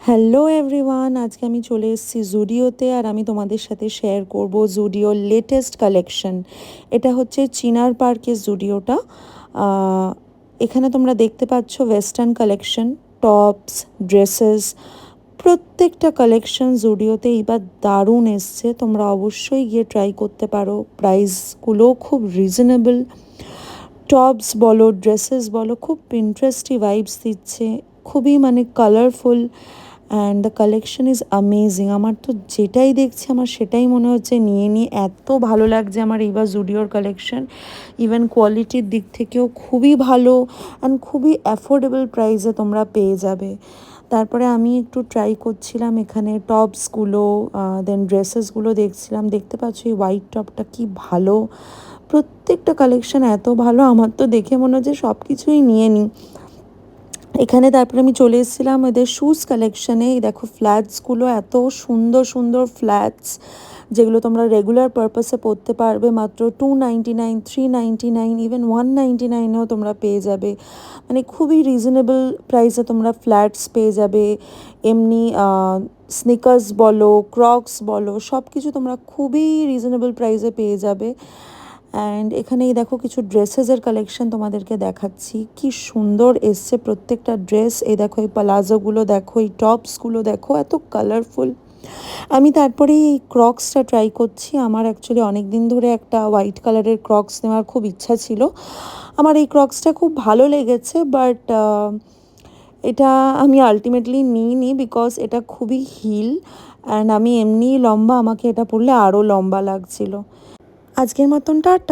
Hello everyone, আজকে আমি চলে এসেছি জুডিওতে আর আমি তোমাদের সাথে শেয়ার করব জুডিওর লেটেস্ট কালেকশন। এটা হচ্ছে চিনার পার্কের জুডিওটা। এখানে তোমরা দেখতে পাচ্ছ ওয়েস্টার্ন কালেকশন, টপস, ড্রেসেস, প্রত্যেকটা কালেকশন জুডিওতে এইবার দারুণ এসছে। তোমরা অবশ্যই গিয়ে ট্রাই করতে পারো। প্রাইসগুলো খুব রিজনেবল। টপস বলো, ড্রেসেস বলো, খুব পিন্টারেস্টি ভাইবস দিচ্ছে, খুবই মানে colourful and the collection is amazing. আমার তো যেটাই দেখছি আমার সেটাই মনে হচ্ছে নিয়ে নিই, এত ভালো লাগছে আমার এইবার জুডিওর কালেকশন। ইভেন কোয়ালিটির দিক থেকেও খুবই ভালো অ্যান্ড খুবই অ্যাফোর্ডেবল প্রাইসে তোমরা পেয়ে যাবে। তারপরে আমি একটু ট্রাই করছিলাম এখানে টপসগুলো, দেন ড্রেসেসগুলো দেখছিলাম। দেখতে পাচ্ছ এই হোয়াইট টপটা কি ভালো, প্রত্যেকটা কালেকশন এত ভালো, আমার তো দেখে মনে হচ্ছে সব কিছুই নিয়ে নিই এখানে। তারপরে আমি চলে এসেছিলাম এদের শ্যুজ কালেকশানে। দেখো ফ্ল্যাটসগুলো এত সুন্দর সুন্দর ফ্ল্যাটস, যেগুলো তোমরা রেগুলার পারপাসে পরতে পারবে মাত্র 299, 399, ইভেন 199-এও তোমরা পেয়ে যাবে। মানে খুবই রিজনেবল প্রাইসে তোমরা ফ্ল্যাটস পেয়ে যাবে। এমনি স্নিকার্স বলো, ক্রক্স বলো, সব কিছু তোমরা খুবই রিজনেবল প্রাইসে পেয়ে যাবে। অ্যান্ড এখানেই দেখো কিছু ড্রেসেসের কালেকশন তোমাদেরকে দেখাচ্ছি, কি সুন্দর এসছে প্রত্যেকটা ড্রেস। এই দেখো এই প্লাজোগুলো দেখো, এই টপসগুলো দেখো, এত কালারফুল। আমি তারপরে এই ক্রক্সটা ট্রাই করছি। আমার অ্যাকচুয়ালি অনেক দিন ধরে একটা হোয়াইট কালারের ক্রক্স নেওয়ার খুব ইচ্ছা ছিল। আমার এই ক্রক্সটা খুব ভালো লেগেছে, বাট এটা আমি আলটিমেটলি নিইনি বিকজ এটা খুবই হিল অ্যান্ড আমি এমনি লম্বা, আমাকে এটা পরলে আরও লম্বা লাগছিল। আজকের মতন টাটা।